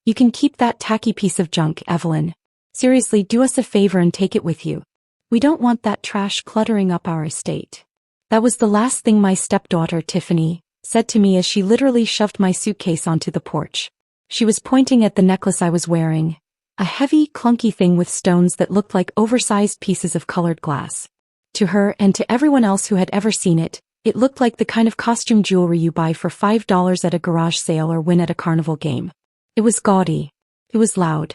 You can keep that tacky piece of junk, Evelyn. Seriously, do us a favor and take it with you. We don't want that trash cluttering up our estate. That was the last thing my stepdaughter, Tiffany, said to me as she literally shoved my suitcase onto the porch. She was pointing at the necklace I was wearing, a heavy, clunky thing with stones that looked like oversized pieces of colored glass. To her and to everyone else who had ever seen it, it looked like the kind of costume jewelry you buy for $5 at a garage sale or win at a carnival game. It was gaudy. It was loud.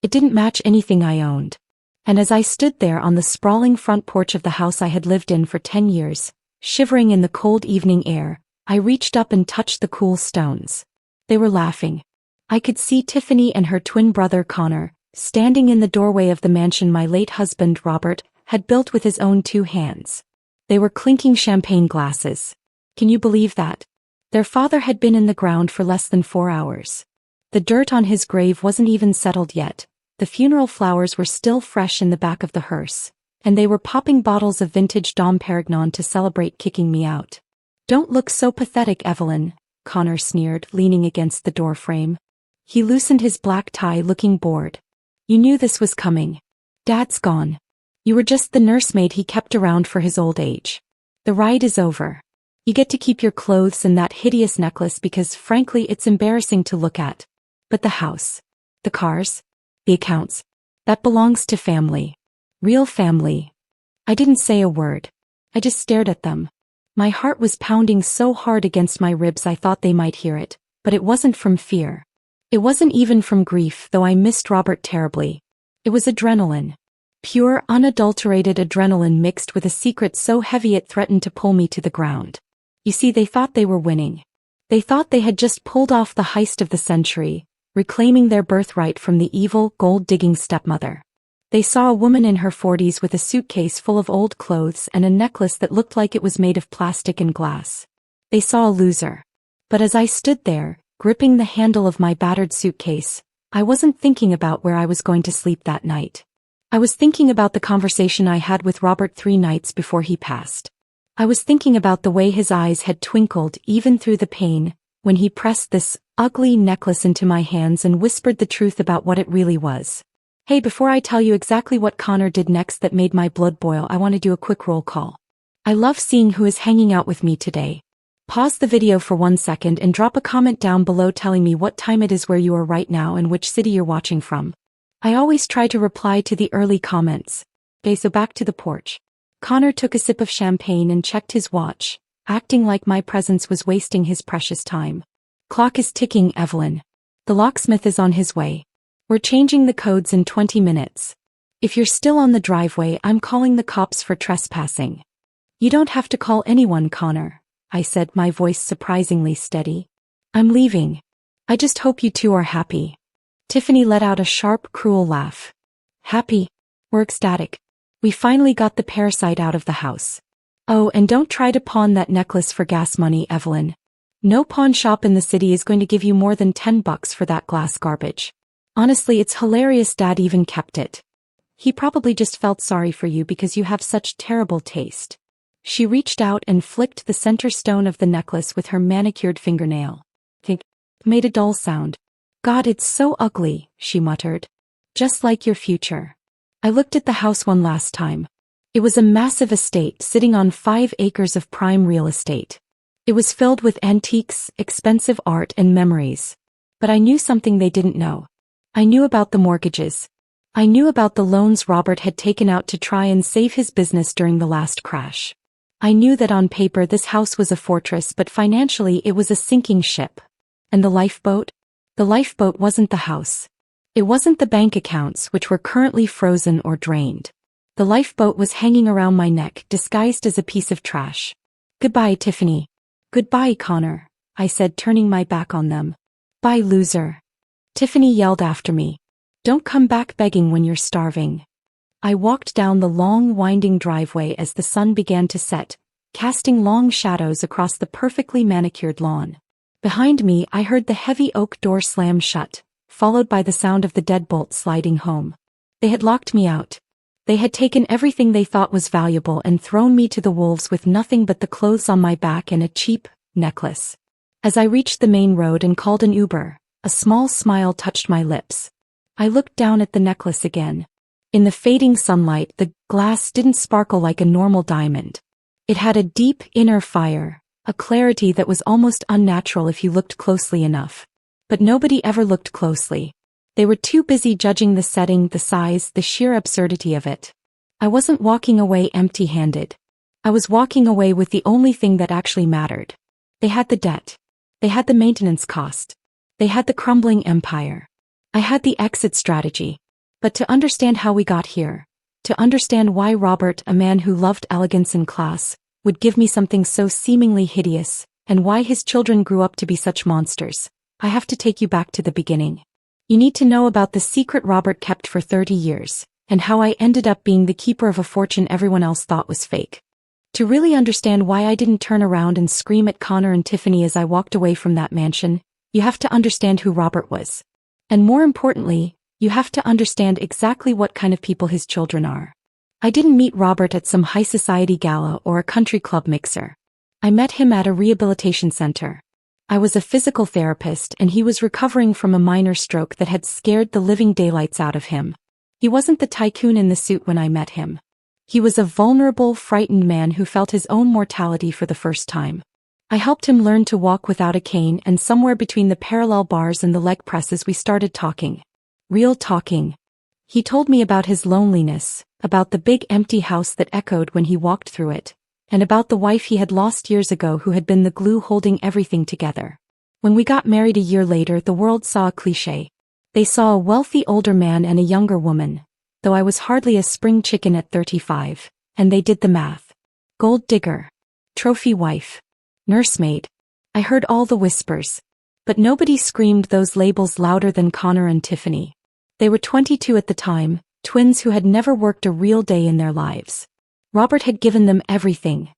It didn't match anything I owned. And as I stood there on the sprawling front porch of the house I had lived in for 10 years, shivering in the cold evening air, I reached up and touched the cool stones. They were laughing. I could see Tiffany and her twin brother Connor, standing in the doorway of the mansion my late husband Robert had built with his own 2 hands. They were clinking champagne glasses. Can you believe that? Their father had been in the ground for less than 4 hours. The dirt on his grave wasn't even settled yet. The funeral flowers were still fresh in the back of the hearse, and they were popping bottles of vintage Dom Perignon to celebrate kicking me out. Don't look so pathetic, Evelyn, Connor sneered, leaning against the door frame. He loosened his black tie, looking bored. You knew this was coming. Dad's gone. You were just the nursemaid he kept around for his old age. The ride is over. You get to keep your clothes and that hideous necklace because, frankly, it's embarrassing to look at. But the house, the cars, the accounts, that belongs to family. Real family. I didn't say a word. I just stared at them. My heart was pounding so hard against my ribs I thought they might hear it, but it wasn't from fear. It wasn't even from grief, though I missed Robert terribly. It was adrenaline. Pure, unadulterated adrenaline mixed with a secret so heavy it threatened to pull me to the ground. You see, they thought they were winning. They thought they had just pulled off the heist of the century, reclaiming their birthright from the evil, gold-digging stepmother. They saw a woman in her 40s with a suitcase full of old clothes and a necklace that looked like it was made of plastic and glass. They saw a loser. But as I stood there, gripping the handle of my battered suitcase, I wasn't thinking about where I was going to sleep that night. I was thinking about the conversation I had with Robert 3 nights before he passed. I was thinking about the way his eyes had twinkled even through the pain, when he pressed this ugly necklace into my hands and whispered the truth about what it really was. Hey, before I tell you exactly what Connor did next that made my blood boil, I want to do a quick roll call. I love seeing who is hanging out with me today. Pause the video for 1 second and drop a comment down below telling me what time it is where you are right now and which city you're watching from. I always try to reply to the early comments. Okay, so back to the porch. Connor took a sip of champagne and checked his watch, acting like my presence was wasting his precious time. Clock is ticking, Evelyn. The locksmith is on his way. We're changing the codes in 20 minutes. If you're still on the driveway, I'm calling the cops for trespassing. You don't have to call anyone, Connor, I said, my voice surprisingly steady. I'm leaving. I just hope you two are happy. Tiffany let out a sharp, cruel laugh. Happy? We're ecstatic. We finally got the parasite out of the house. Oh, and don't try to pawn that necklace for gas money, Evelyn. No pawn shop in the city is going to give you more than $10 for that glass garbage. Honestly, it's hilarious Dad even kept it. He probably just felt sorry for you because you have such terrible taste. She reached out and flicked the center stone of the necklace with her manicured fingernail. Think. Made a dull sound. God, it's so ugly, she muttered. Just like your future. I looked at the house one last time. It was a massive estate sitting on 5 acres of prime real estate. It was filled with antiques, expensive art, and memories. But I knew something they didn't know. I knew about the mortgages. I knew about the loans Robert had taken out to try and save his business during the last crash. I knew that on paper this house was a fortress, but financially it was a sinking ship. And the lifeboat? The lifeboat wasn't the house. It wasn't the bank accounts, which were currently frozen or drained. The lifeboat was hanging around my neck, disguised as a piece of trash. Goodbye, Tiffany. Goodbye, Connor, I said, turning my back on them. Bye, loser. Tiffany yelled after me. Don't come back begging when you're starving. I walked down the long, winding driveway as the sun began to set, casting long shadows across the perfectly manicured lawn. Behind me, I heard the heavy oak door slam shut, followed by the sound of the deadbolt sliding home. They had locked me out. They had taken everything they thought was valuable and thrown me to the wolves with nothing but the clothes on my back and a cheap necklace. As I reached the main road and called an Uber, A small smile touched my lips. I looked down at the necklace again. In the fading sunlight, the glass didn't sparkle like a normal diamond. It had a deep, inner fire, a clarity that was almost unnatural if you looked closely enough. But nobody ever looked closely. They were too busy judging the setting, the size, the sheer absurdity of it. I wasn't walking away empty-handed. I was walking away with the only thing that actually mattered. They had the debt. They had the maintenance cost. They had the crumbling empire. I had the exit strategy. But to understand how we got here, to understand why Robert, a man who loved elegance and class, would give me something so seemingly hideous, and why his children grew up to be such monsters, I have to take you back to the beginning. You need to know about the secret Robert kept for 30 years, and how I ended up being the keeper of a fortune everyone else thought was fake. To really understand why I didn't turn around and scream at Connor and Tiffany as I walked away from that mansion, you have to understand who Robert was. And more importantly, you have to understand exactly what kind of people his children are. I didn't meet Robert at some high society gala or a country club mixer. I met him at a rehabilitation center. I was a physical therapist and he was recovering from a minor stroke that had scared the living daylights out of him. He wasn't the tycoon in the suit when I met him. He was a vulnerable, frightened man who felt his own mortality for the first time. I helped him learn to walk without a cane, and somewhere between the parallel bars and the leg presses we started talking. Real talking. He told me about his loneliness, about the big empty house that echoed when he walked through it, and about the wife he had lost years ago who had been the glue holding everything together. When we got married a year later, the world saw a cliché. They saw a wealthy older man and a younger woman, though I was hardly a spring chicken at 35, and they did the math. Gold digger. Trophy wife. Nursemaid. I heard all the whispers. But nobody screamed those labels louder than Connor and Tiffany. They were 22 at the time, twins who had never worked a real day in their lives. Robert had given them everything.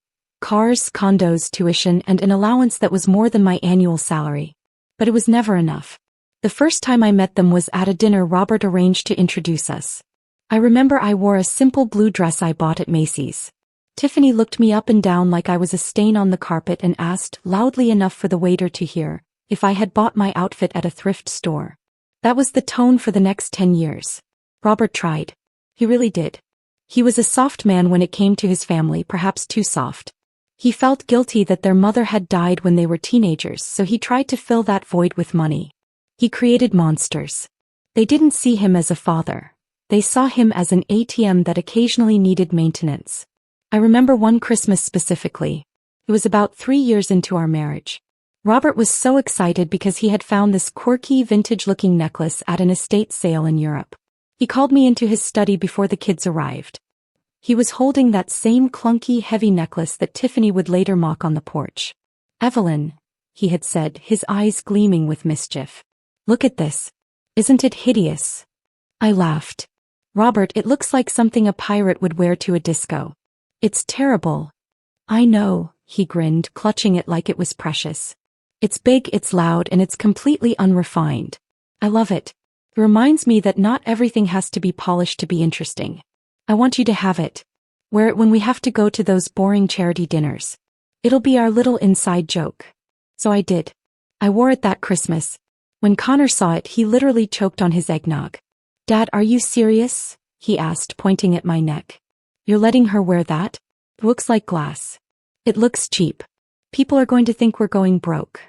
Cars, condos, tuition, and an allowance that was more than my annual salary. But it was never enough. The first time I met them was at a dinner Robert arranged to introduce us. I remember I wore a simple blue dress I bought at Macy's. Tiffany looked me up and down like I was a stain on the carpet and asked, loudly enough for the waiter to hear, if I had bought my outfit at a thrift store. That was the tone for the next 10 years. Robert tried. He really did. He was a soft man when it came to his family, perhaps too soft. He felt guilty that their mother had died when they were teenagers, so he tried to fill that void with money. He created monsters. They didn't see him as a father. They saw him as an ATM that occasionally needed maintenance. I remember one Christmas specifically. It was about 3 years into our marriage. Robert was so excited because he had found this quirky, vintage-looking necklace at an estate sale in Europe. He called me into his study before the kids arrived. He was holding that same clunky, heavy necklace that Tiffany would later mock on the porch. "Evelyn," he had said, his eyes gleaming with mischief. "Look at this. Isn't it hideous?" I laughed. "Robert, it looks like something a pirate would wear to a disco." "It's terrible." "I know," he grinned, clutching it like it was precious. "It's big, it's loud, and it's completely unrefined. I love it. It reminds me that not everything has to be polished to be interesting. I want you to have it. Wear it when we have to go to those boring charity dinners. It'll be our little inside joke." So I did. I wore it that Christmas. When Connor saw it, he literally choked on his eggnog. "Dad, are you serious?" he asked, pointing at my neck. "You're letting her wear that? It looks like glass. It looks cheap. People are going to think we're going broke."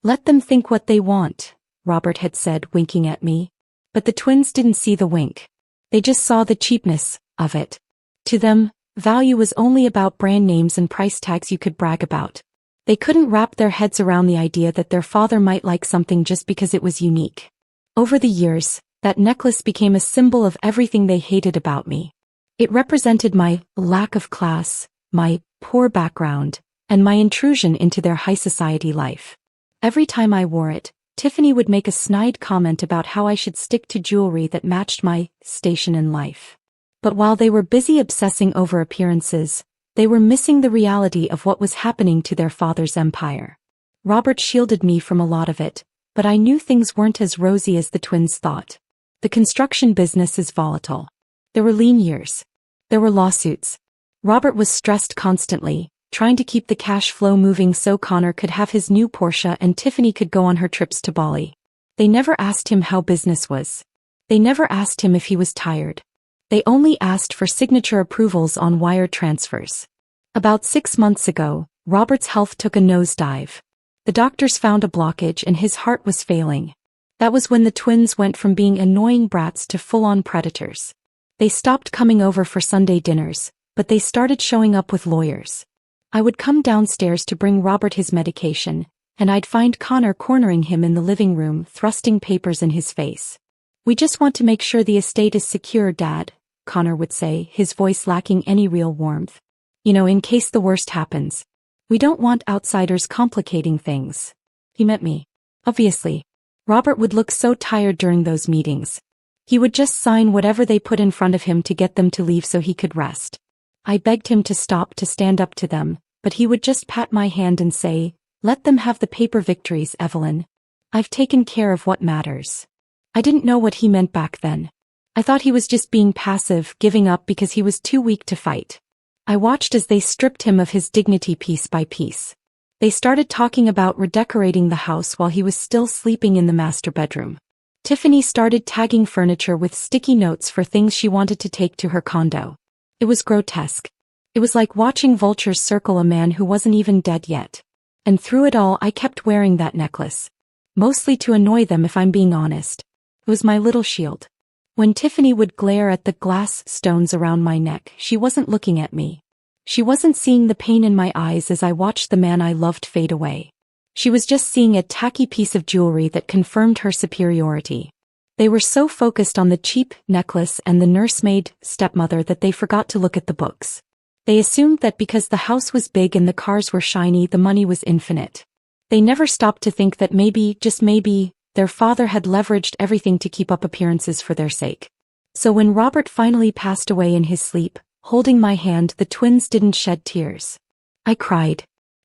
"Let them think what they want," Robert had said, winking at me. But the twins didn't see the wink. They just saw the cheapness of it. To them, value was only about brand names and price tags you could brag about. They couldn't wrap their heads around the idea that their father might like something just because it was unique. Over the years, that necklace became a symbol of everything they hated about me. It represented my lack of class, my poor background, and my intrusion into their high society life. Every time I wore it, Tiffany would make a snide comment about how I should stick to jewelry that matched my station in life. But while they were busy obsessing over appearances, they were missing the reality of what was happening to their father's empire. Robert shielded me from a lot of it, but I knew things weren't as rosy as the twins thought. The construction business is volatile. There were lean years. There were lawsuits. Robert was stressed constantly, trying to keep the cash flow moving so Connor could have his new Porsche and Tiffany could go on her trips to Bali. They never asked him how business was. They never asked him if he was tired. They only asked for signature approvals on wire transfers. About 6 months ago, Robert's health took a nosedive. The doctors found a blockage and his heart was failing. That was when the twins went from being annoying brats to full-on predators. They stopped coming over for Sunday dinners, but they started showing up with lawyers. I would come downstairs to bring Robert his medication, and I'd find Connor cornering him in the living room, thrusting papers in his face. "We just want to make sure the estate is secure, Dad," Connor would say, his voice lacking any real warmth. "You know, in case the worst happens. We don't want outsiders complicating things." He meant me. Obviously. Robert would look so tired during those meetings. He would just sign whatever they put in front of him to get them to leave so he could rest. I begged him to stop, to stand up to them, but he would just pat my hand and say, "Let them have the paper victories, Evelyn. I've taken care of what matters." I didn't know what he meant back then. I thought he was just being passive, giving up because he was too weak to fight. I watched as they stripped him of his dignity piece by piece. They started talking about redecorating the house while he was still sleeping in the master bedroom. Tiffany started tagging furniture with sticky notes for things she wanted to take to her condo. It was grotesque. It was like watching vultures circle a man who wasn't even dead yet. And through it all, I kept wearing that necklace. Mostly to annoy them, if I'm being honest. It was my little shield. When Tiffany would glare at the glass stones around my neck, she wasn't looking at me. She wasn't seeing the pain in my eyes as I watched the man I loved fade away. She was just seeing a tacky piece of jewelry that confirmed her superiority. They were so focused on the cheap necklace and the nursemaid stepmother that they forgot to look at the books. They assumed that because the house was big and the cars were shiny, the money was infinite. They never stopped to think that maybe, just maybe, their father had leveraged everything to keep up appearances for their sake. So when Robert finally passed away in his sleep, holding my hand, the twins didn't shed tears. I cried.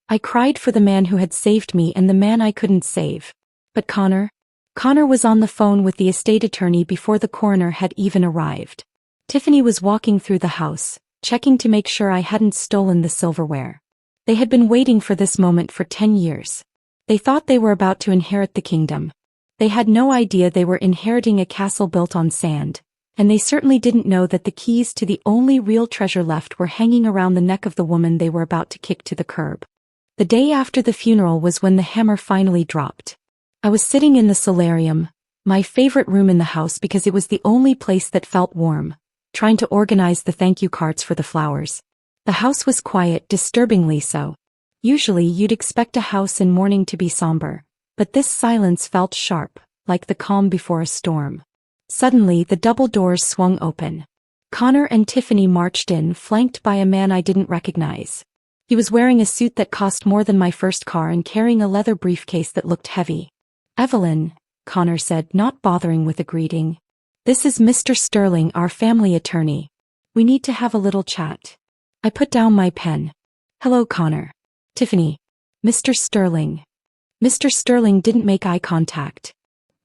I cried for the man who had saved me and the man I couldn't save. But Connor was on the phone with the estate attorney before the coroner had even arrived. Tiffany was walking through the house, checking to make sure I hadn't stolen the silverware. They had been waiting for this moment for 10 years. They thought they were about to inherit the kingdom. They had no idea they were inheriting a castle built on sand. And they certainly didn't know that the keys to the only real treasure left were hanging around the neck of the woman they were about to kick to the curb. The day after the funeral was when the hammer finally dropped. I was sitting in the solarium, my favorite room in the house because it was the only place that felt warm, trying to organize the thank you cards for the flowers. The house was quiet, disturbingly so. Usually you'd expect a house in mourning to be somber, but this silence felt sharp, like the calm before a storm. Suddenly, the double doors swung open. Connor and Tiffany marched in, flanked by a man I didn't recognize. He was wearing a suit that cost more than my first car and carrying a leather briefcase that looked heavy. "Evelyn," Connor said, not bothering with a greeting. "This is Mr. Sterling, our family attorney. We need to have a little chat." I put down my pen. "Hello, Connor." "Tiffany." "Mr. Sterling." Mr. Sterling didn't make eye contact.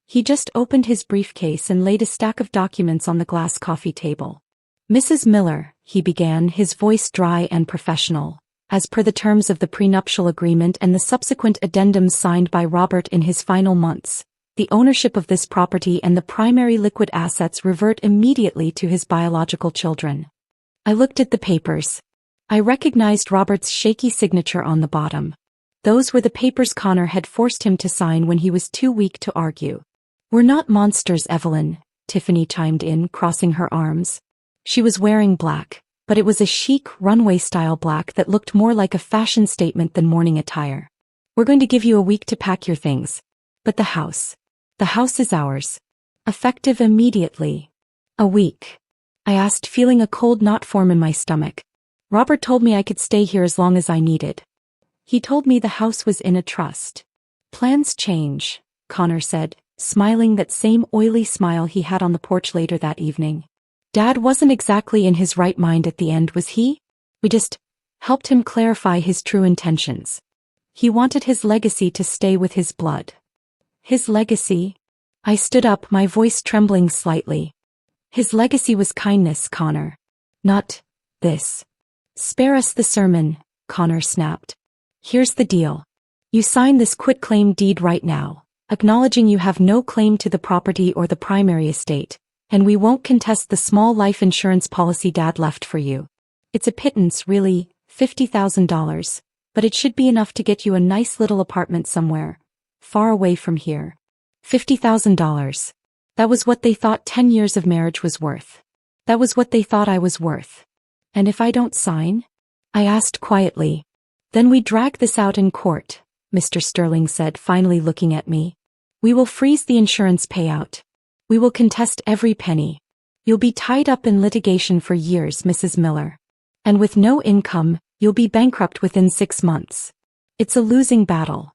He just opened his briefcase and laid a stack of documents on the glass coffee table. "Mrs. Miller," he began, his voice dry and professional, "as per the terms of the prenuptial agreement and the subsequent addendums signed by Robert in his final months, the ownership of this property and the primary liquid assets revert immediately to his biological children." I looked at the papers. I recognized Robert's shaky signature on the bottom. Those were the papers Connor had forced him to sign when he was too weak to argue. "We're not monsters, Evelyn," Tiffany chimed in, crossing her arms. She was wearing black, but it was a chic, runway-style black that looked more like a fashion statement than morning attire. "We're going to give you a week to pack your things. But the house is ours. Effective immediately." "A week?" I asked, feeling a cold knot form in my stomach. "Robert told me I could stay here as long as I needed. He told me the house was in a trust." "Plans change," Connor said, smiling that same oily smile he had on the porch later that evening. "Dad wasn't exactly in his right mind at the end, was he? We just helped him clarify his true intentions. He wanted his legacy to stay with his blood." "His legacy?" I stood up, my voice trembling slightly. "His legacy was kindness, Connor. Not this." "Spare us the sermon," Connor snapped. "Here's the deal. You sign this quitclaim deed right now, acknowledging you have no claim to the property or the primary estate, and we won't contest the small life insurance policy Dad left for you. It's a pittance, really, $50,000, but it should be enough to get you a nice little apartment somewhere, far away from here. $50,000. That was what they thought 10 years of marriage was worth. That was what they thought I was worth. And if I don't sign? I asked quietly. Then we drag this out in court, Mr. Sterling said, finally looking at me. We will freeze the insurance payout. We will contest every penny. You'll be tied up in litigation for years, Mrs. Miller. And with no income, you'll be bankrupt within 6 months. It's a losing battle.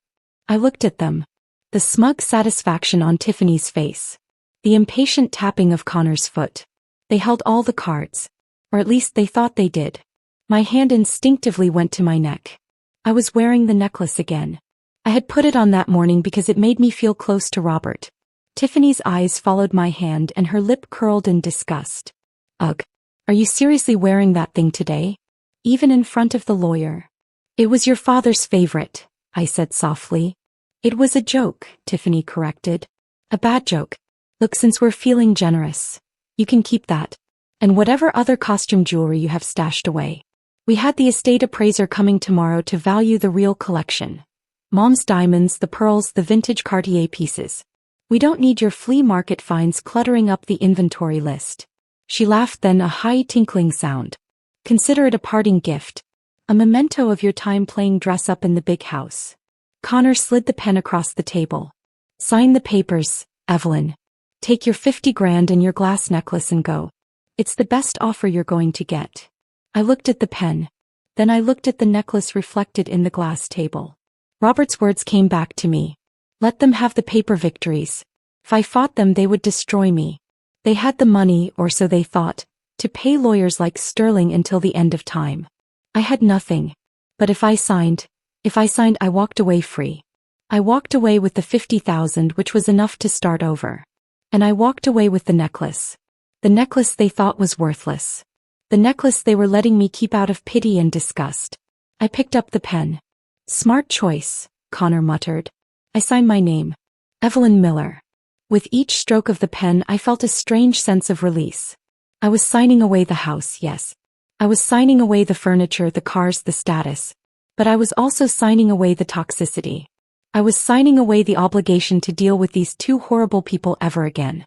I looked at them. The smug satisfaction on Tiffany's face. The impatient tapping of Connor's foot. They held all the cards. Or at least they thought they did. My hand instinctively went to my neck. I was wearing the necklace again. I had put it on that morning because it made me feel close to Robert. Tiffany's eyes followed my hand and her lip curled in disgust. Ugh. Are you seriously wearing that thing today? Even in front of the lawyer? It was your father's favorite, I said softly. It was a joke, Tiffany corrected. A bad joke. Look, since we're feeling generous, you can keep that. And whatever other costume jewelry you have stashed away. We had the estate appraiser coming tomorrow to value the real collection. Mom's diamonds, the pearls, the vintage Cartier pieces. We don't need your flea market finds cluttering up the inventory list. She laughed, then a high tinkling sound. Consider it a parting gift. A memento of your time playing dress up in the big house. Connor slid the pen across the table. Sign the papers, Evelyn. Take your 50 grand and your glass necklace and go. It's the best offer you're going to get. I looked at the pen. Then I looked at the necklace reflected in the glass table. Robert's words came back to me. Let them have the paper victories. If I fought them, they would destroy me. They had the money, or so they thought, to pay lawyers like Sterling until the end of time. I had nothing. But if I signed, I walked away free. I walked away with the 50,000, which was enough to start over. And I walked away with the necklace. The necklace they thought was worthless. The necklace they were letting me keep out of pity and disgust. I picked up the pen. Smart choice, Connor muttered. I signed my name. Evelyn Miller. With each stroke of the pen, I felt a strange sense of release. I was signing away the house, yes. I was signing away the furniture, the cars, the status. But I was also signing away the toxicity. I was signing away the obligation to deal with these two horrible people ever again.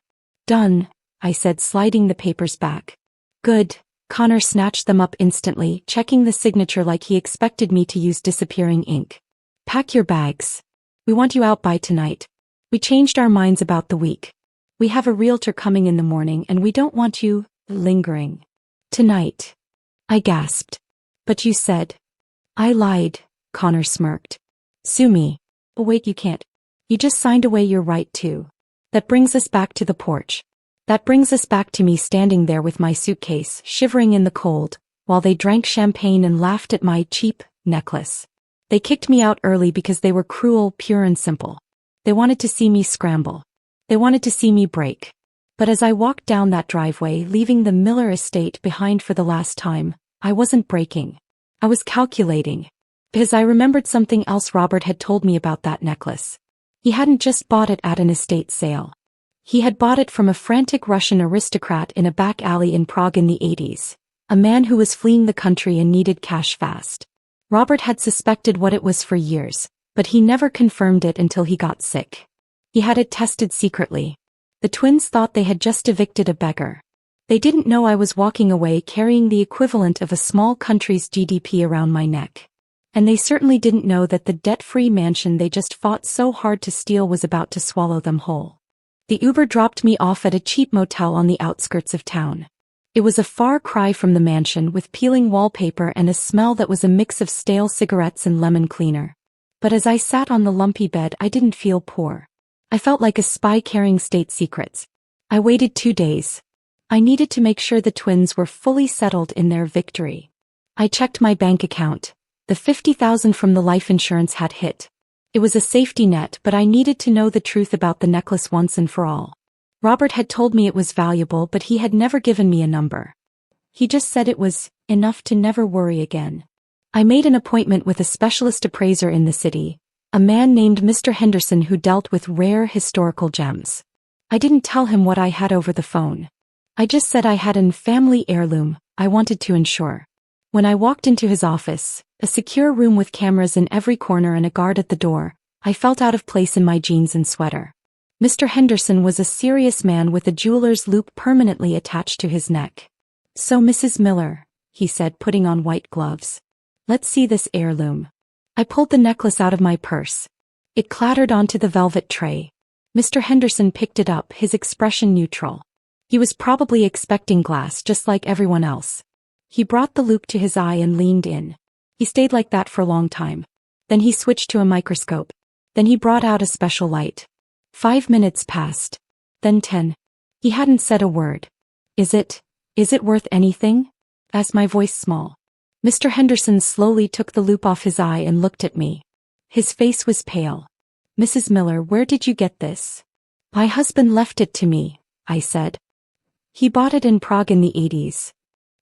Done, I said, sliding the papers back. Good. Connor snatched them up instantly, checking the signature like he expected me to use disappearing ink. Pack your bags. We want you out by tonight. We changed our minds about the week. We have a realtor coming in the morning and we don't want you lingering. Tonight. I gasped. But you said. I lied, Connor smirked. Sue me. Oh wait, you can't. You just signed away your right to. That brings us back to the porch. That brings us back to me standing there with my suitcase, shivering in the cold, while they drank champagne and laughed at my cheap necklace. They kicked me out early because they were cruel, pure and simple. They wanted to see me scramble. They wanted to see me break. But as I walked down that driveway, leaving the Miller estate behind for the last time, I wasn't breaking. I was calculating. Because I remembered something else Robert had told me about that necklace. He hadn't just bought it at an estate sale. He had bought it from a frantic Russian aristocrat in a back alley in Prague in the 80s, a man who was fleeing the country and needed cash fast. Robert had suspected what it was for years, but he never confirmed it until he got sick. He had it tested secretly. The twins thought they had just evicted a beggar. They didn't know I was walking away carrying the equivalent of a small country's GDP around my neck. And they certainly didn't know that the debt-free mansion they just fought so hard to steal was about to swallow them whole. The Uber dropped me off at a cheap motel on the outskirts of town. It was a far cry from the mansion with peeling wallpaper and a smell that was a mix of stale cigarettes and lemon cleaner. But as I sat on the lumpy bed, I didn't feel poor. I felt like a spy carrying state secrets. I waited 2 days. I needed to make sure the twins were fully settled in their victory. I checked my bank account. The 50,000 from the life insurance had hit. It was a safety net, but I needed to know the truth about the necklace once and for all. Robert had told me it was valuable, but he had never given me a number. He just said it was enough to never worry again. I made an appointment with a specialist appraiser in the city, A man named Mr. Henderson who dealt with rare historical gems. I didn't tell him what I had over the phone. I just said I had an family heirloom I wanted to insure. When I walked into his office, a secure room with cameras in every corner and a guard at the door, I felt out of place in my jeans and sweater. Mr. Henderson was a serious man with a jeweler's loop permanently attached to his neck. "So Mrs. Miller," he said, putting on white gloves. "Let's see this heirloom." I pulled the necklace out of my purse. It clattered onto the velvet tray. Mr. Henderson picked it up, his expression neutral. He was probably expecting glass just like everyone else. He brought the loop to his eye and leaned in. He stayed like that for a long time. Then he switched to a microscope. Then he brought out a special light. 5 minutes passed. Then 10. He hadn't said a word. Is it worth anything?" asked my voice small. Mr. Henderson slowly took the loop off his eye and looked at me. His face was pale. "Mrs. Miller, where did you get this?" "My husband left it to me," I said. "He bought it in Prague in the 80s.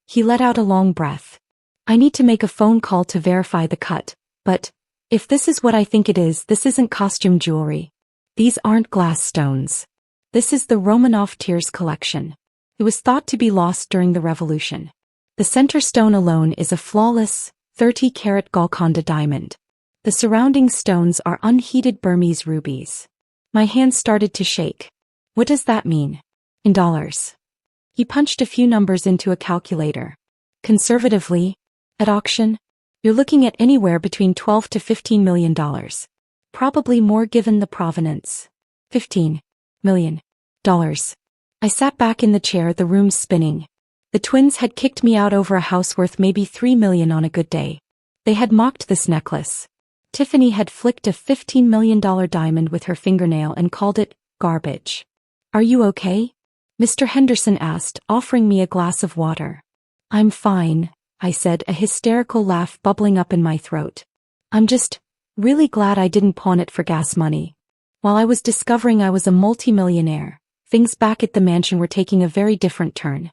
He let out a long breath. "I need to make a phone call to verify the cut, but if this is what I think it is, this isn't costume jewelry. These aren't glass stones. This is the Romanov Tears collection. It was thought to be lost during the Revolution. The center stone alone is a flawless, 30-carat Golconda diamond. The surrounding stones are unheated Burmese rubies." My hands started to shake. "What does that mean? In dollars?" He punched a few numbers into a calculator. "Conservatively, at auction, you're looking at anywhere between $12 to $15 million. Probably more given the provenance." $15 million. I sat back in the chair, the room spinning. The twins had kicked me out over a house worth maybe $3 million on a good day. They had mocked this necklace. Tiffany had flicked a $15 million diamond with her fingernail and called it garbage. "Are you okay?" Mr. Henderson asked, offering me a glass of water. "I'm fine," I said, a hysterical laugh bubbling up in my throat. "I'm just really glad I didn't pawn it for gas money." While I was discovering I was a multimillionaire, things back at the mansion were taking a very different turn.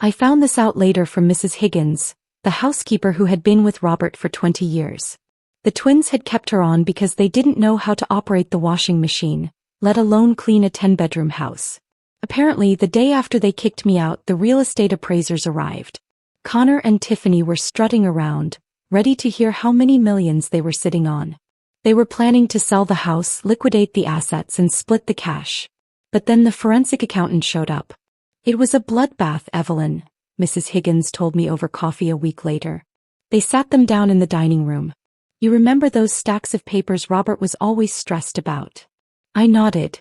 I found this out later from Mrs. Higgins, the housekeeper who had been with Robert for 20 years. The twins had kept her on because they didn't know how to operate the washing machine, let alone clean a 10-bedroom house. Apparently, the day after they kicked me out, the real estate appraisers arrived. Connor and Tiffany were strutting around, ready to hear how many millions they were sitting on. They were planning to sell the house, liquidate the assets, and split the cash. But then the forensic accountant showed up. "It was a bloodbath, Evelyn," Mrs. Higgins told me over coffee a week later. They sat them down in the dining room. "You remember those stacks of papers Robert was always stressed about?" I nodded.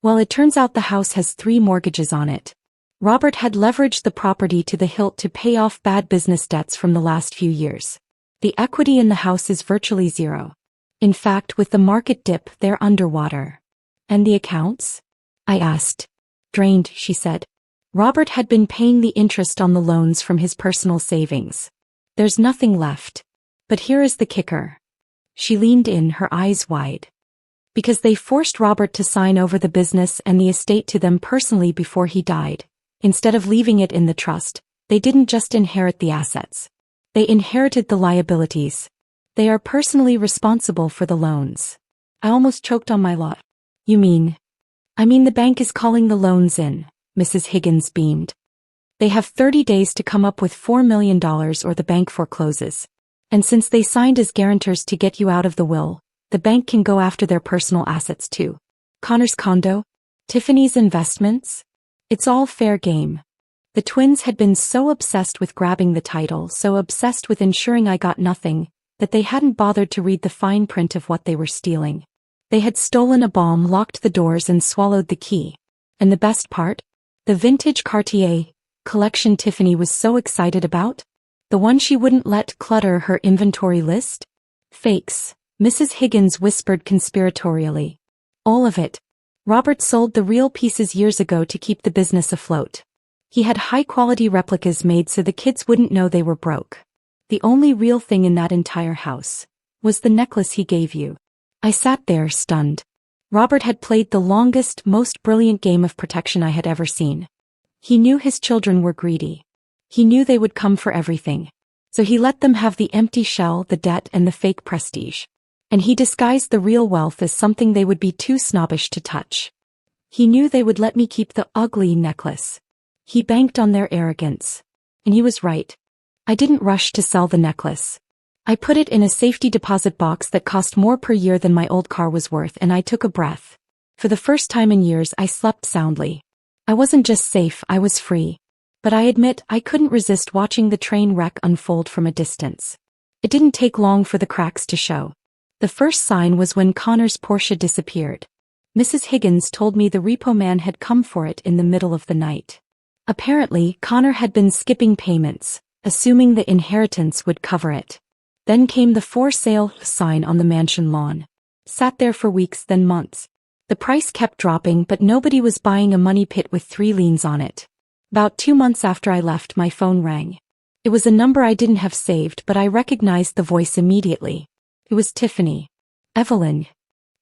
"Well, it turns out the house has 3 mortgages on it. Robert had leveraged the property to the hilt to pay off bad business debts from the last few years. The equity in the house is virtually zero. In fact, with the market dip, they're underwater." "And the accounts?" I asked. "Drained," she said. Robert had been paying the interest on the loans from his personal savings. There's nothing left. But here is the kicker. She leaned in, her eyes wide. Because they forced Robert to sign over the business and the estate to them personally before he died. Instead of leaving it in the trust, they didn't just inherit the assets. They inherited the liabilities. They are personally responsible for the loans. I almost choked on my lot. "You mean?" "I mean the bank is calling the loans in," Mrs. Higgins beamed. "They have 30 days to come up with $4 million or the bank forecloses. And since they signed as guarantors to get you out of the will, the bank can go after their personal assets too. Connor's condo, Tiffany's investments. It's all fair game." The twins had been so obsessed with grabbing the title, so obsessed with ensuring I got nothing, that they hadn't bothered to read the fine print of what they were stealing. They had stolen a bomb, locked the doors, and swallowed the key. And the best part? The vintage Cartier collection Tiffany was so excited about? The one she wouldn't let clutter her inventory list? "Fakes," Mrs. Higgins whispered conspiratorially. "All of it. Robert sold the real pieces years ago to keep the business afloat. He had high-quality replicas made so the kids wouldn't know they were broke. The only real thing in that entire house was the necklace he gave you." I sat there, stunned. Robert had played the longest, most brilliant game of protection I had ever seen. He knew his children were greedy. He knew they would come for everything. So he let them have the empty shell, the debt, and the fake prestige. And he disguised the real wealth as something they would be too snobbish to touch. He knew they would let me keep the ugly necklace. He banked on their arrogance. And he was right. I didn't rush to sell the necklace. I put it in a safety deposit box that cost more per year than my old car was worth, and I took a breath. For the first time in years, I slept soundly. I wasn't just safe, I was free. But I admit I couldn't resist watching the train wreck unfold from a distance. It didn't take long for the cracks to show. The first sign was when Connor's Porsche disappeared. Mrs. Higgins told me the repo man had come for it in the middle of the night. Apparently, Connor had been skipping payments, assuming the inheritance would cover it. Then came the for sale sign on the mansion lawn. Sat there for weeks, then months. The price kept dropping, but nobody was buying a money pit with 3 liens on it. About 2 months after I left, my phone rang. It was a number I didn't have saved, but I recognized the voice immediately. It was Tiffany. Evelyn.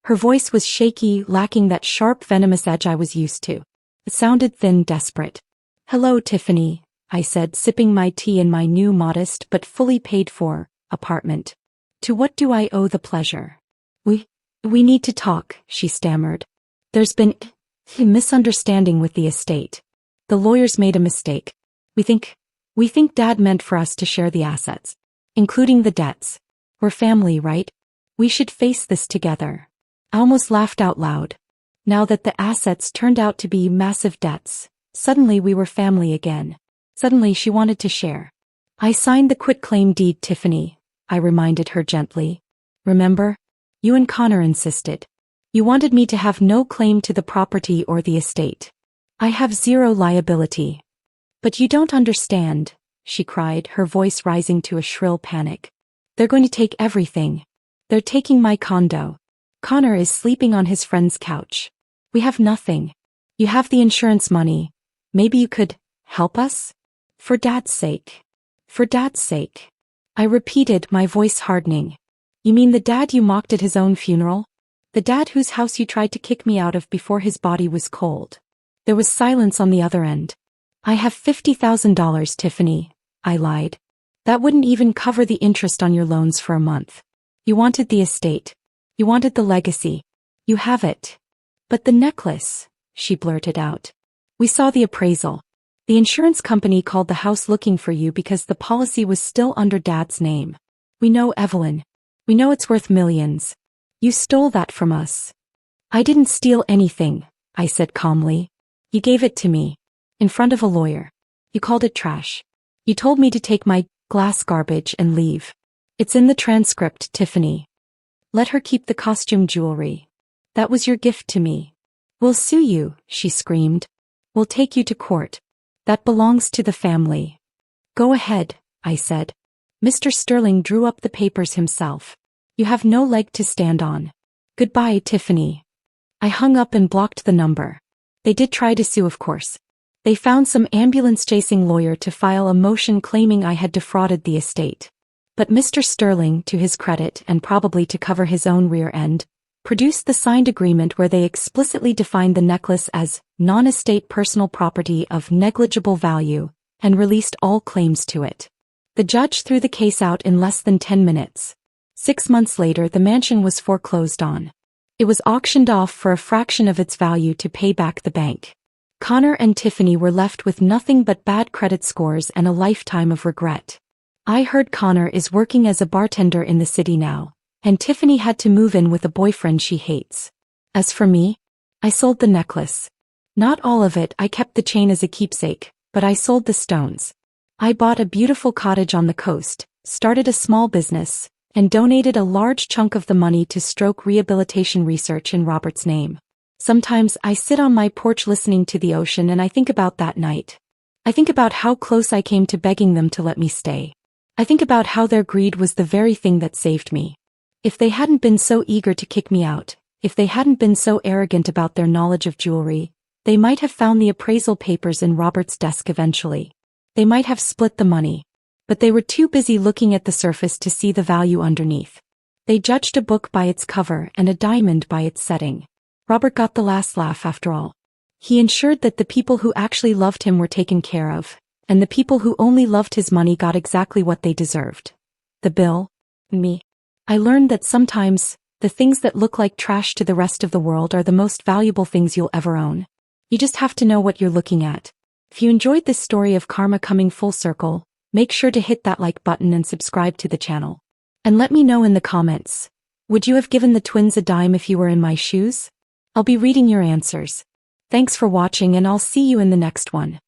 Her voice was shaky, lacking that sharp, venomous edge I was used to. It sounded thin, desperate. "Hello, Tiffany," I said, sipping my tea in my new, modest but fully paid-for apartment. "To what do I owe the pleasure?" We need to talk," she stammered. "There's been a misunderstanding with the estate. The lawyers made a mistake. We think Dad meant for us to share the assets, including the debts. We're family, right? We should face this together." I almost laughed out loud. Now that the assets turned out to be massive debts, suddenly we were family again. Suddenly she wanted to share. "I signed the quitclaim deed, Tiffany," I reminded her gently. "Remember? You and Connor insisted. You wanted me to have no claim to the property or the estate. I have 0 liability." "But you don't understand," she cried, her voice rising to a shrill panic. "They're going to take everything. They're taking my condo. Connor is sleeping on his friend's couch. We have nothing. You have the insurance money. Maybe you could help us? For Dad's sake. For Dad's sake." I repeated, my voice hardening. "You mean the dad you mocked at his own funeral? The dad whose house you tried to kick me out of before his body was cold?" There was silence on the other end. "I have $50,000, Tiffany," I lied. "That wouldn't even cover the interest on your loans for a month. You wanted the estate. You wanted the legacy. You have it." "But the necklace," she blurted out. "We saw the appraisal. The insurance company called the house looking for you because the policy was still under Dad's name. We know, Evelyn. We know it's worth millions. You stole that from us." "I didn't steal anything," I said calmly. "You gave it to me. In front of a lawyer. You called it trash. You told me to take my glass garbage and leave. It's in the transcript, Tiffany. Let her keep the costume jewelry. That was your gift to me." "We'll sue you," she screamed. "We'll take you to court. That belongs to the family." "Go ahead," I said. Mr. Sterling drew up the papers himself. "You have no leg to stand on. Goodbye, Tiffany." I hung up and blocked the number. They did try to sue, of course. They found some ambulance-chasing lawyer to file a motion claiming I had defrauded the estate. But Mr. Sterling, to his credit and probably to cover his own rear end, produced the signed agreement where they explicitly defined the necklace as non-estate personal property of negligible value and released all claims to it. The judge threw the case out in less than 10 minutes. 6 months later, the mansion was foreclosed on. It was auctioned off for a fraction of its value to pay back the bank. Connor and Tiffany were left with nothing but bad credit scores and a lifetime of regret. I heard Connor is working as a bartender in the city now, and Tiffany had to move in with a boyfriend she hates. As for me, I sold the necklace. Not all of it, I kept the chain as a keepsake, but I sold the stones. I bought a beautiful cottage on the coast, started a small business, and donated a large chunk of the money to stroke rehabilitation research in Robert's name. Sometimes I sit on my porch listening to the ocean and I think about that night. I think about how close I came to begging them to let me stay. I think about how their greed was the very thing that saved me. If they hadn't been so eager to kick me out, if they hadn't been so arrogant about their knowledge of jewelry, they might have found the appraisal papers in Robert's desk eventually. They might have split the money. But they were too busy looking at the surface to see the value underneath. They judged a book by its cover and a diamond by its setting. Robert got the last laugh after all. He ensured that the people who actually loved him were taken care of, and the people who only loved his money got exactly what they deserved. The bill? Me. I learned that sometimes, the things that look like trash to the rest of the world are the most valuable things you'll ever own. You just have to know what you're looking at. If you enjoyed this story of karma coming full circle, make sure to hit that like button and subscribe to the channel. And let me know in the comments, would you have given the twins a dime if you were in my shoes? I'll be reading your answers. Thanks for watching and I'll see you in the next one.